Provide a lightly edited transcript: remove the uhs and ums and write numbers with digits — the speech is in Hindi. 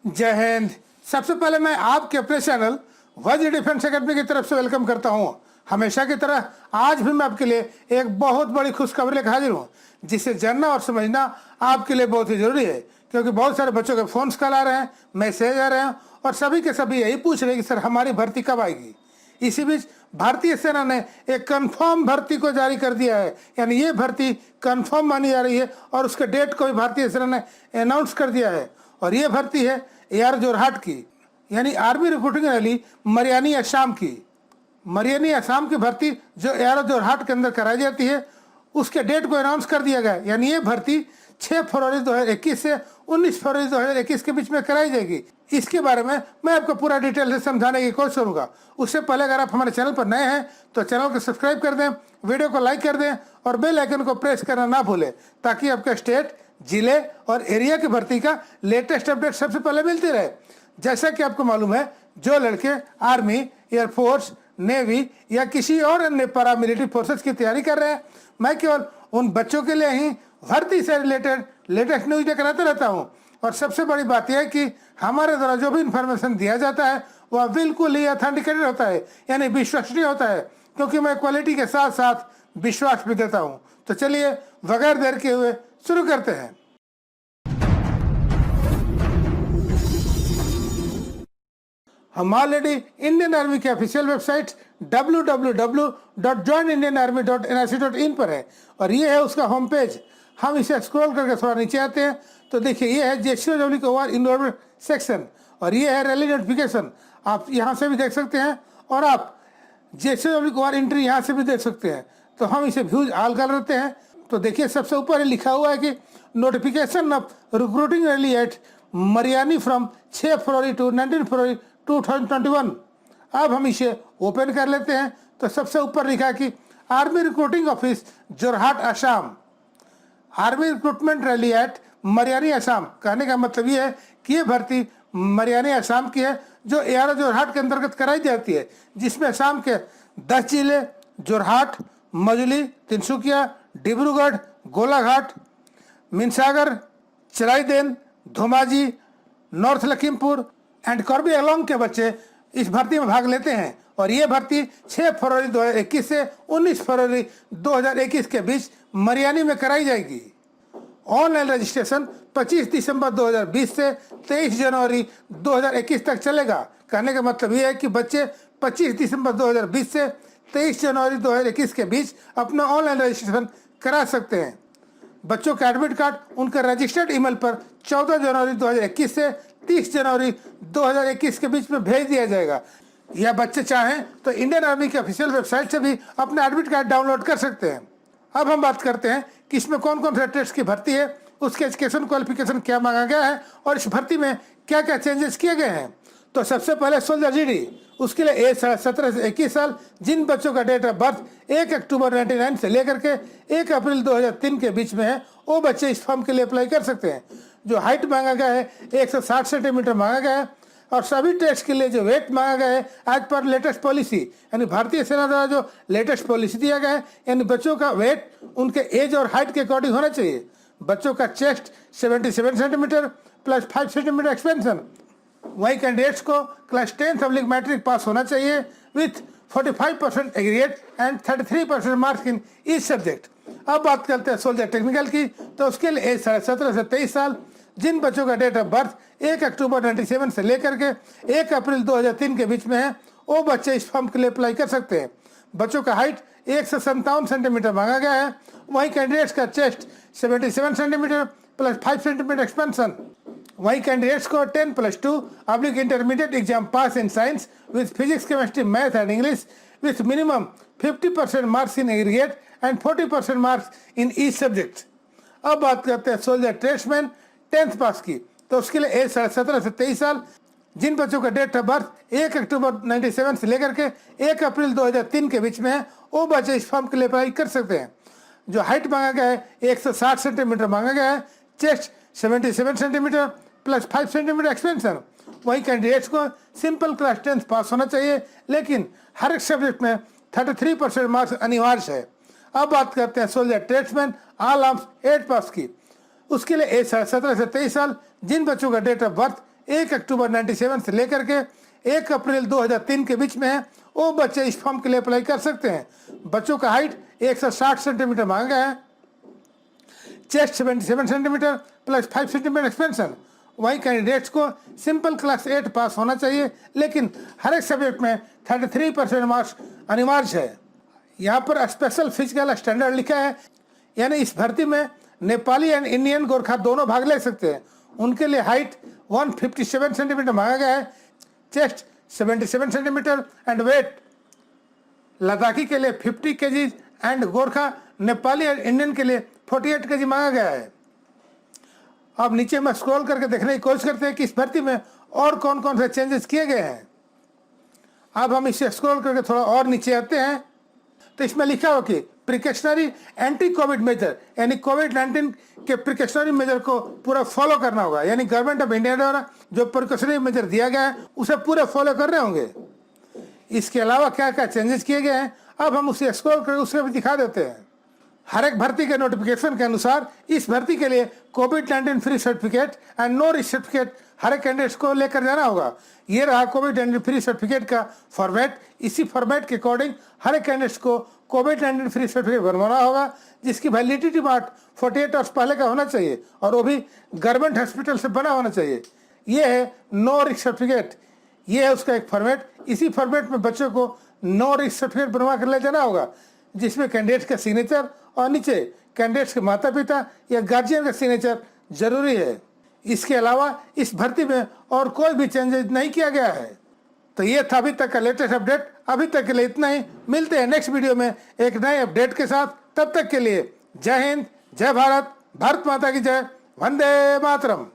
जय हिंद। सबसे पहले मैं आपके अपने चैनल वज्र डिफेंस एकेडमी की तरफ से वेलकम करता हूं। हमेशा की तरह आज भी मैं आपके लिए एक बहुत बड़ी खुशखबरी लेकर हाजिर हूं, जिसे जानना और समझना आपके लिए बहुत ही जरूरी है, क्योंकि बहुत सारे बच्चों के फोन्स कॉल आ रहे हैं, मैसेज आ रहे हैं और सभी के सभी यही पूछ रहे हैं कि सर हमारी भर्ती कब आएगी। इसी बीच भारतीय सेना ने एक कंफर्म भर्ती को जारी कर दिया है, यानी ये भर्ती कंफर्म मानी जा रही है और उसके डेट को भी भारतीय सेना ने अनाउंस कर दिया है। और ये भर्ती है एआर जोरहाट की, यानी army recruiting rally Mariani Assam की। मरियानी असम की भर्ती जो एआर जोरहाट के अंदर कराई जाती है, उसके डेट को अनाउंस कर दिया गया। यानी ये भर्ती 6 फरवरी 2021 से 19 फरवरी 2021 के बीच में कराई जाएगी। इसके बारे में मैं आपको पूरा डिटेल से समझाने की कोशिश करूंगा। उससे पहले अगर आप हमारे चैनल पर नए हैं तो चैनल को सब्सक्राइब कर दें, वीडियो को लाइक कर दें और बेल आइकन को प्रेस करना ना भूलें, ताकि आपके स्टेट, जिले और एरिया की भर्ती का लेटेस्ट अपडेट सबसे पहले मिलती रहे। जैसा कि आपको मालूम है, जो लड़के आर्मी, एयरफोर्स, नेवी या किसी और अन्य पैरामिलिट्री फोर्सेस की तैयारी कर रहे हैं, मैं केवल उन बच्चों के लिए ही भर्ती से रिलेटेड लेटेस्ट न्यूज लेकर आता रहता हूँ। और सबसे बड़ी बात यह है कि हमारे द्वारा जो भी इंफॉर्मेशन दिया जाता है वह बिल्कुल ही ऑथेंटिकेटेड होता है, यानी विश्वसनीय होता है, क्योंकि मैं क्वालिटी के साथ साथ विश्वास भी देता हूँ। तो चलिए बगैर देर के हुए शुरू करते हैं। हम ऑलरेडी इंडियन आर्मी की ऑफिशियल वेबसाइट www.joinindianarmy.nic.in पर है और ये है उसका होम पेज। हम इसे स्क्रॉल करके थोड़ा नीचे आते हैं तो देखिए ये है JCOW का वार इनरोलमेंट सेक्शन और ये है रैली नोटिफिकेशन। आप यहाँ से भी देख सकते हैं और आप JCOW का वार एंट्री यहाँ से भी देख सकते हैं। तो हम इसे व्यूज ऑल कर लेते हैं। तो देखिए सबसे ऊपर लिखा हुआ है कि notification of recruiting rally at Mariani from 6 February to 19 February 2021। अब हम इसे ओपन कर लेते हैं तो सबसे ऊपर लिखा है कि army recruiting office Jorhat Assam, army recruitment rally at Mariani Assam. कहने का मतलब ये है कि ये भर्ती मरियानी असम की है, जो एआर जोरहाट के अंतर्गत कराई जाती है, जिसमें असम के 10 जिले जोरहाट, मजुली, तिनसुकिया, डिब्रूगढ़, गोलाघाट, मिनसागर, चराइदेन, धोमाजी, नॉर्थ लखीमपुर एंड कार्बी एंगलोंग के बच्चे इस भर्ती में भाग लेते हैं। और ये भर्ती 6 फरवरी 2021 से 19 फरवरी 2021 के बीच मरियानी में कराई जाएगी। ऑनलाइन रजिस्ट्रेशन 25 दिसंबर 2020 से 23 जनवरी 2021 तक चलेगा। कहने का मतलब ये है कि बच्चे 25 दिसंबर 2020 से 23 जनवरी 2021 के बीच अपना ऑनलाइन रजिस्ट्रेशन करा सकते हैं। बच्चों का एडमिट कार्ड उनका रजिस्टर्ड ईमेल पर 14 जनवरी 2021 से 30 जनवरी 2021 के बीच में भेज दिया जाएगा। या बच्चे चाहें तो इंडियन आर्मी की ऑफिशियल वेबसाइट से भी अपना एडमिट कार्ड डाउनलोड कर सकते हैं। अब हम बात करते हैं कि इसमें कौन कौन से टेस्ट की भर्ती है, उसके एजुकेशन क्वालिफिकेशन क्या मांगा गया है और इस भर्ती में क्या क्या चेंजेस किए गए हैं। तो सबसे पहले सोल्जर जीडी, उसके लिए एज 17 से 21 साल, जिन बच्चों का डेट ऑफ बर्थ 1 अक्टूबर 1999 से लेकर के 1 अप्रैल 2003 के बीच में है, वो बच्चे इस फॉर्म के लिए अप्लाई कर सकते हैं। जो हाइट मांगा गया है 160 सेंटीमीटर मांगा गया है और सभी टेस्ट के लिए जो वेट मांगा गया है एज पर लेटेस्ट पॉलिसी, यानी भारतीय सेना द्वारा जो लेटेस्ट पॉलिसी दिया गया है, यानी बच्चों का वेट उनके एज और हाइट के अकॉर्डिंग होना चाहिए। बच्चों का chest 77 centimetre plus 5 centimetre expansion. वही कैंडिडेट्स को क्लास 10 पब्लिक मैट्रिक पास होना चाहिए with 45% aggregate and 33% marks in each subject. अब बात करते हैं सोल्जर टेक्निकल की, तो उसके लिए एज 17 से 23 साल, जिन बच्चों का डेट ऑफ बर्थ 1 अक्टूबर 97 से लेकर के 1 अप्रैल 2003 के बीच में है, वो बच्चे इस फॉर्म के लिए अप्लाई कर सकते हैं। बच्चों का हाइट 157 सेंटीमीटर मांगा गया है। वहीं कैंडिडेट्स का chest 77 centimetre plus 5 centimetre expansion. वहीं कैंडिडेट्स को 10+2 public intermediate exam pass in science with physics, chemistry, math and English with minimum 50% marks in aggregate and 40% marks in each subject. अब बात करते हैं सोल्जर ट्रेड्समैन 10th पास की, तो उसके लिए एज 17 से 23 साल, जिन बच्चों का डेट ऑफ बर्थ 1 अक्टूबर 97 से लेकर के 1 अप्रैल 2003 के बीच में है, वो बच्चे इस फॉर्म के लिए अप्लाई कर सकते हैं। जो हाइट मांगा गया है 160 सेंटीमीटर मांगा गया है, chest 77 centimetre plus 5 centimetre expansion. वही कैंडिडेट्स को सिंपल क्लास 10th पास होना चाहिए, लेकिन हर एक सब्जेक्ट में 33% मार्क्स अनिवार्य है। अब बात करते हैं सोल्जर ट्रेड्समैन ऑल आर्म्स 8 पास की, उसके लिए एज 17 से 23 साल, जिन बच्चों का डेट ऑफ बर्थ 1 अक्टूबर 97 से लेकर के 1 अप्रैल 2003 के बीच में है, वो बच्चे इस फॉर्म के लिए अप्लाई कर सकते हैं। बच्चों का हाइट 160 सेंटीमीटर मांगा गया है, chest 77 centimetre plus 5 centimetre expansion. वहीं कैंडिडेट्स को सिंपल क्लास 8 पास होना चाहिए, लेकिन हर एक सब्जेक्ट में 33% मार्क्स अनिवार्य है। यहाँ पर स्पेशल फिजिकल स्टैंडर्ड लिखा है, यानी इस भर्ती में नेपाली एंड इंडियन गोरखा दोनों भाग ले सकते हैं। उनके लिए हाइट 157 सेंटीमीटर मांगा गया है, chest 77 centimetre and weight Ladakhi के लिए 50 kg and Gorkha Nepali and Indian के लिए 48 kg मांगा गया है। अब नीचे में स्क्रॉल करके देखने की कोशिश करते हैं कि इस भर्ती में और कौन कौन से चेंजेस किए गए हैं। अब हम इसे स्क्रॉल करके थोड़ा और नीचे आते हैं तो इसमें लिखा हो कि प्रिकॉशनरी एंटी कोविड मेजर, यानी कोविड-19 के प्रिकॉशनरी मेजर को पूरा फॉलो करना होगा। यानी गवर्नमेंट ऑफ इंडिया द्वारा जो प्रिकॉशनरी मेजर दिया गया है उसे पूरे फॉलो कर रहे होंगे। इसके अलावा क्या क्या चेंजेस किए गए हैं, अब हम उसे स्क्रॉल करके उसे भी दिखा देते हैं। हर एक भर्ती के नोटिफिकेशन के अनुसार इस भर्ती के लिए कोविड-19 free certificate and no risk certificate हर एक कैंडिडेट्स को लेकर जाना होगा। ये रहा कोविड-19 फ्री सर्टिफिकेट का फॉर्मेट। इसी फॉर्मेट के अकॉर्डिंग हर एक कैंडिडेट्स को कोविड-19 फ्री सर्टिफिकेट बनवाना होगा, जिसकी वैलिडिटी मार्क 48 आवर्स पहले का होना चाहिए और वो भी गवर्नमेंट हॉस्पिटल से बना होना चाहिए। ये है नो रिस्क सर्टिफिकेट, ये है उसका एक फॉर्मेट। इसी फॉर्मेट में बच्चों को नो रिस्क सर्टिफिकेट बनवा कर ले जाना होगा, जिसमें कैंडिडेट्स का सिग्नेचर और नीचे कैंडिडेट्स के माता पिता या गार्जियन का सिग्नेचर जरूरी है। इसके अलावा इस भर्ती में और कोई भी चेंजेस नहीं किया गया है। तो ये था अभी तक का लेटेस्ट अपडेट। अभी तक के लिए इतना ही, मिलते हैं नेक्स्ट वीडियो में एक नए अपडेट के साथ। तब तक के लिए जय हिंद, जय भारत, भारत माता की जय, वंदे मातरम।